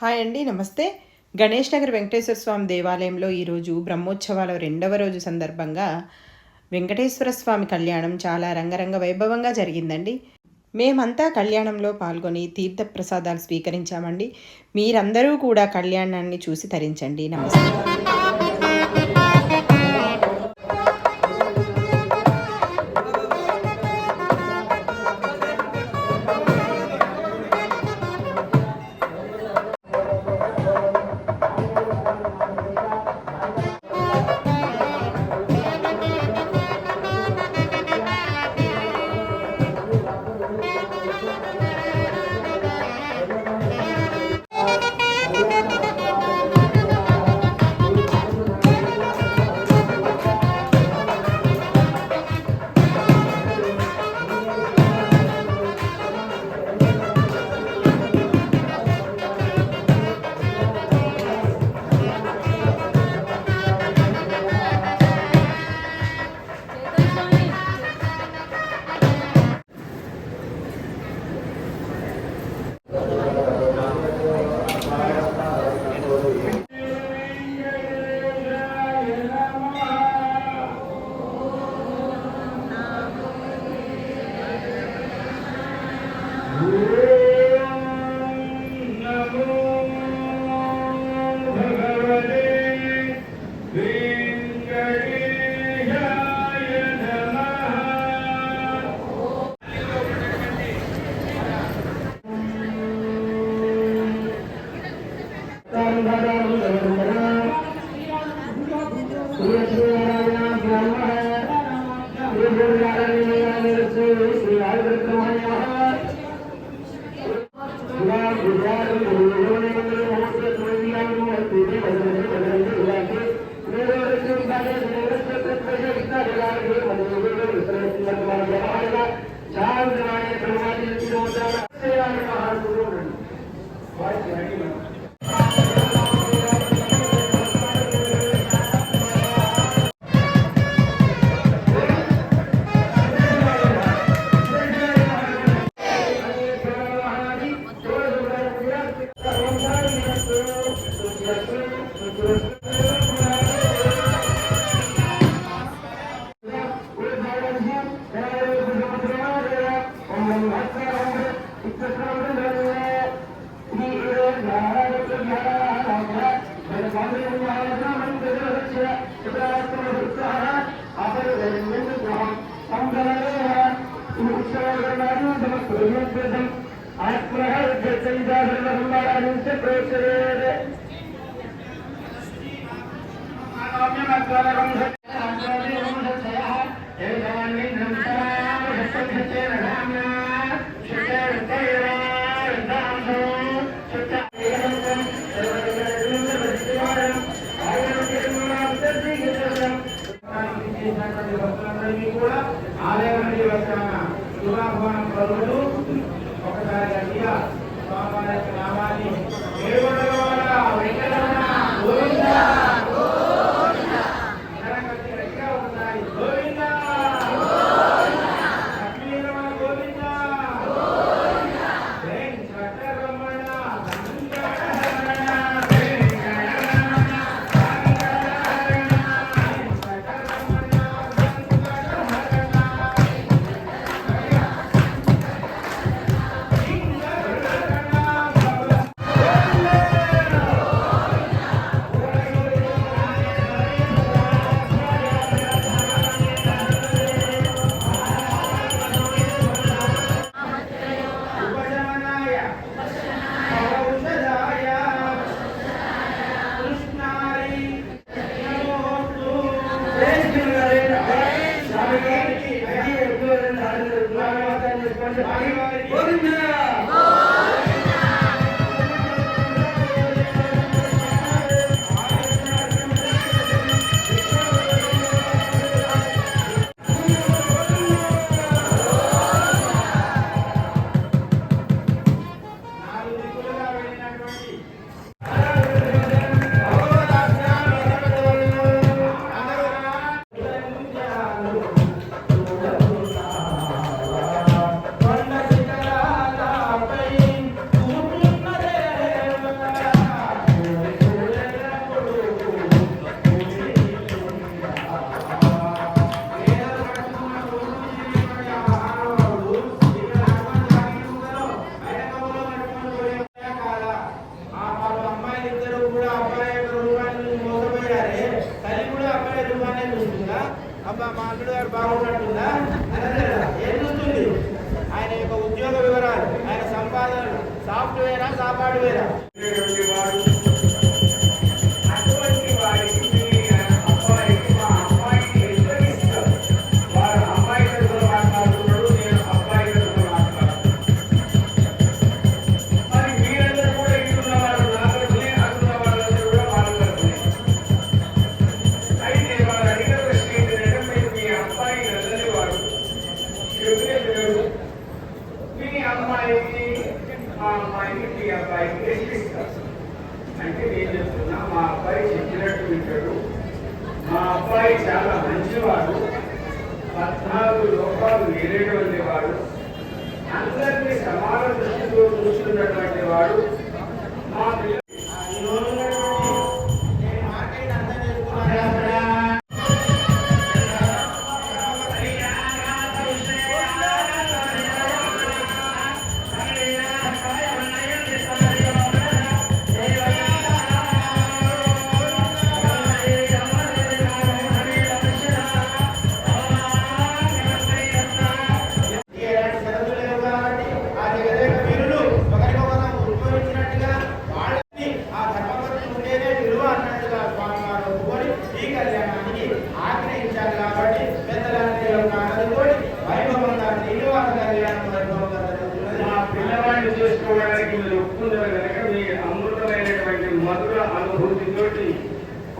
Hi అండి, నమస్తే. గణేష్ నగర్ వెంకటేశ్వర స్వామి దేవాలయంలో ఈరోజు బ్రహ్మోత్సవాల 2వ రోజు సందర్భంగా వెంకటేశ్వర స్వామి కళ్యాణం చాలా రంగరంగ వైభవంగా జరిగిందండి. మేమంతా కళ్యాణంలో పాల్గొని తీర్థ ప్రసాదాలు స్వీకరించామండి. మీరందరూ కూడా కళ్యాణాన్ని చూసి తరించండి. నమస్తే. అంటే నేను చెప్తున్నా మా అబ్బాయి చెప్పినట్టు వింటాడు. మా అబ్బాయి చాలా మంచివాడు, 14 లోపాలు లేనటువంటి వాడు, అందరినీ సమాన దృష్టితో చూస్తున్నటువంటి వాడు. మా పిల్లవాడిని చేసుకోవడానికి మీరు ఒప్పుకున్నారు కనుక మీ అమృతమైనటువంటి మధుర అనుభూతితోటి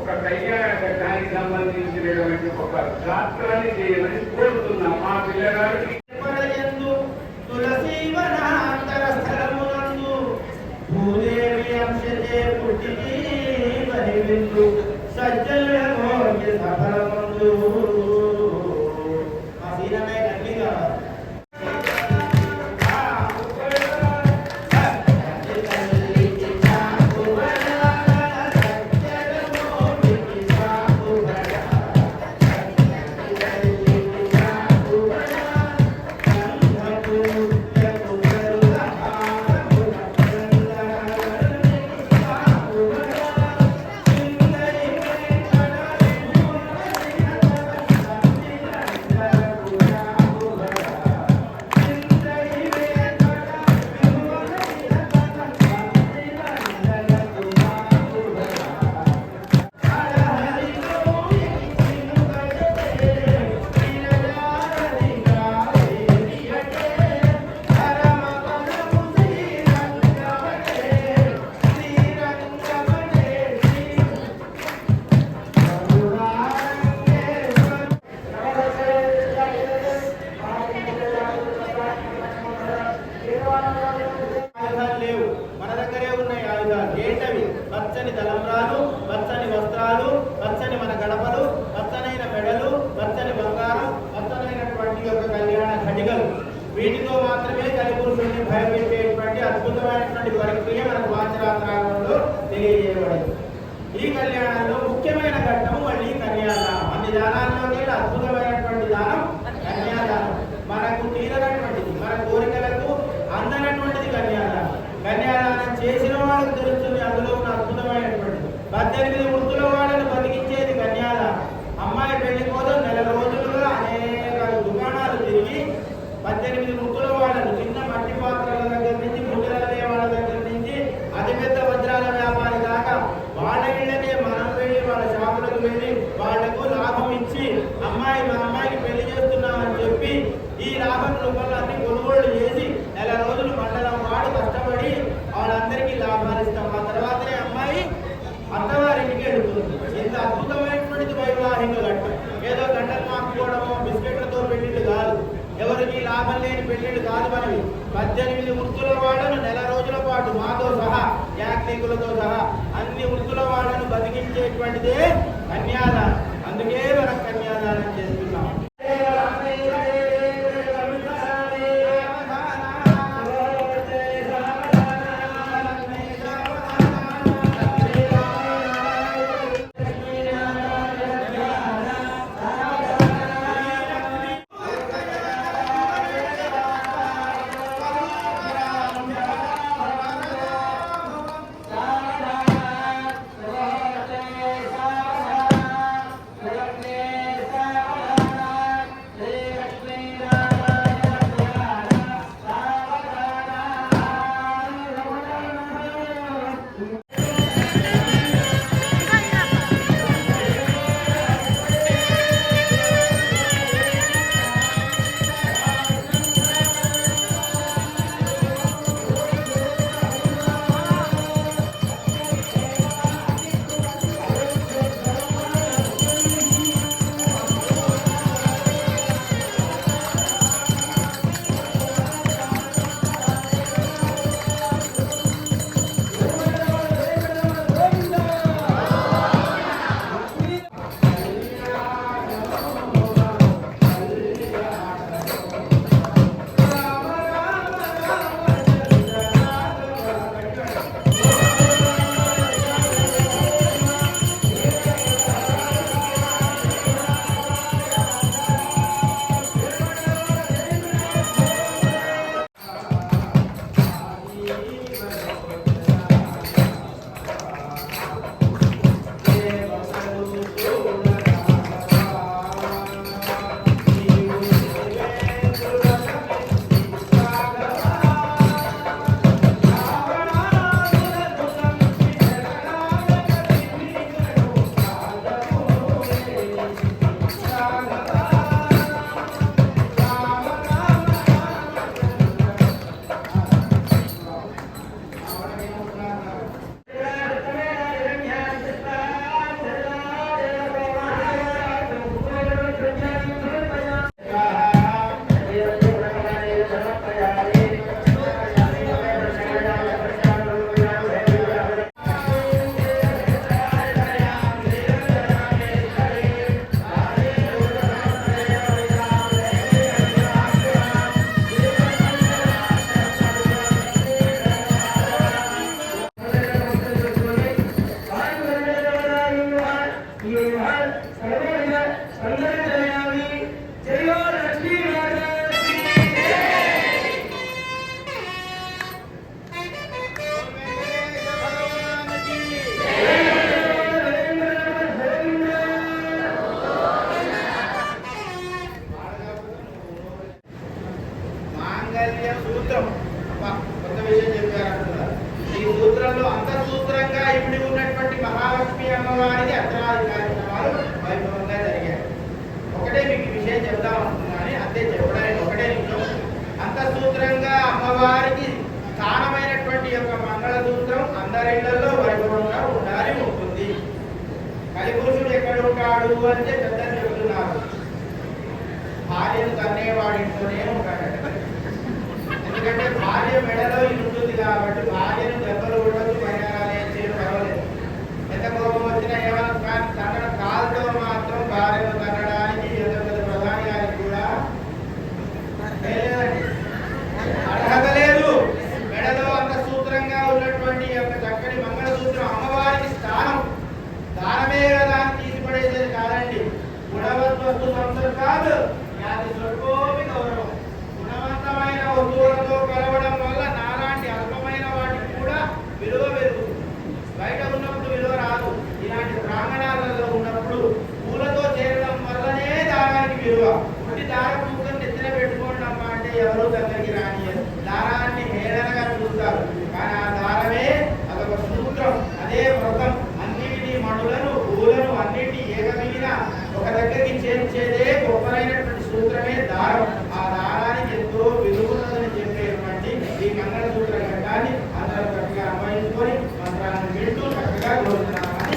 ఒక కళ్యాణ ఘట్టానికి సంబంధించినటువంటి ఒక గాత్రాన్ని చేయమని కోరుతున్నాం. మా పిల్లగాడికి లేవు, మన దగ్గరే ఉన్నాయి ఆయుధాలు. ఏంటవి? పచ్చని తలంబ్రాలు, పచ్చని వస్త్రాలు, పచ్చని మన గడపలు, పచ్చనైన మెడలు, పచ్చని బంగారం, పచ్చనైనటువంటి యొక్క కళ్యాణ ఘటికలు. వీటితో మాత్రమే కలిపురుషుడిని భయపెట్టేటువంటి అద్భుతమైనటువంటి ప్రక్రియ మనకు వాచరాత్రాలలో తెలియజేయబడింది. ఈ కళ్యాణంలో ముఖ్యమైన ఘట్టము మళ్ళీ కన్యాదానం. అన్ని దానాల్లోనే అద్భుతమైనటువంటి దానం కన్యాదానం. మనకు తీరనటువంటిది, మన కోరికలకు అందనటువంటిది కన్యాదానం. కన్యాదానం చేసిన వాళ్ళకు తెలుస్తుంది అందులో ఉన్న అద్భుతమైనటువంటిది. 18 వృత్తుల వాళ్ళను బతికించేది కన్యాదానం. అమ్మాయి పెళ్లి కోసం నెల రోజులుగా అనేక దుకాణాలు తిరిగి 18 వృత్తుల వాళ్ళను, చిన్న మట్టి పాత్రల దగ్గర నుంచి ముద్రల దేవాల దగ్గర నుంచి అతిపెద్ద వజ్రాల వ్యాపారి దాకా వాళ్ళ ఇళ్ళనే మనం వెళ్ళి వాళ్ళ షాపులకు వెళ్ళి వాళ్లకు లాభం ఇచ్చి అమ్మాయి మా అమ్మాయికి పెళ్లి చేస్తున్నామని చెప్పి ఈ లాభం రూపంలో అన్ని కొనుగోళ్లు చేసి నెల రోజులు మండలం వాడు కష్టపడి వాళ్ళందరికీ లాభాలు ఇస్తాం. ఆ తర్వాతనే అమ్మాయి అత్తవారింటికి వెళుతుంది. ఇంత అద్భుతమైనటువంటిది వైవాహిక ఘట్టం. ఏదో గంటలు మాకుకోవడమో బిస్కెట్లతో పెళ్లిళ్ళు కాదు, ఎవరికి లాభం లేని పెళ్లిళ్ళు కాదు మనవి. 18 వృత్తుల వాళ్ళను నెల రోజుల పాటు మాతో సహా యాక్నికులతో సహా అన్ని వృత్తుల వాళ్ళను బతికించేటువంటిదే కన్యాదానం. అందుకే మనం కన్యాదానం చేస్తున్నాం. మహాలక్ష్మి అమ్మవారికి అర్చనాది కార్యక్రమాలు వైభవంగా జరిగాయి. ఒకటే మీకు విషయం చెప్దాం అనుకున్నాను, అంతే చెప్పడానికి ఒకటే నిమిషం. అంతఃసూత్రంగా అమ్మవారికి స్థానమైనటువంటి యొక్క మంగళసూత్రం అందరిళ్లలో వైభవంగా ఉండాలి ఉంటుంది. కలిపురుషుడు ఎక్కడ ఉంటాడు అంటే పెద్దలు చెబుతున్నారు, భార్యను తన్నేవాడింటూనే ఉంటాడు. ఎందుకంటే భార్య మెడలో ఉంటుంది కాబట్టి భార్యను దెబ్బలు ఉండదు, పరిహారాలు ఏం చేయడం పర్వాలేదు. ఎంత కోపం వచ్చినా ఏమైనా కానీ తన్నడం కాలుతో మాత్రం భార్యను తన్నడానికి ఎంత పెద్ద ప్రధాని గారికి కూడా అర్హత లేదు. మెడలో అంత సూత్రంగా ఉన్నటువంటి యొక్క చక్కని మంగళసూత్రం అమ్మవారికి స్థానం. దానమే కదా తీసిపడేసేది కాదండి. గుణవద్వస్తు సంస్థలు కాదు, యాది స్వర్గోపి గౌరవం. గుణవంతమైన వస్తువులతో కలవడం వల్ల నాలాంటి అల్పమైన వాటికి కూడా విలువ పెరుగుతుంది. బయట ఉన్నప్పుడు విలువ రాదు, ఇలాంటి ప్రాంగణాలలో ఉన్నప్పుడు పూలతో చేరడం వల్లనే దారానికి విలువ. పుట్టి దారం పూసం నెత్తిన పెట్టుకోండి అమ్మా అంటే ఎవరూ దగ్గరికి రానియరు, దారాన్ని హేళనగా చూస్తారు. కానీ ఆ దారమే అదొక సూత్రం, అదే వ్రతం. అన్నిటినీ మణులను పూలను అన్నిటినీ ఏకమైన ఒక దగ్గరికి చేర్చేదే గొప్పనైనటువంటి సూత్రమే దారం. ఆ దారానికి ఎంతో విలువని చెప్పేటువంటి ఈ మంగళసూత్ర ఘట్టాన్ని అందరూ చక్కగా అన్వయించుకొని మంత్రాలను వింటూ చక్కగా కోరుతున్నామని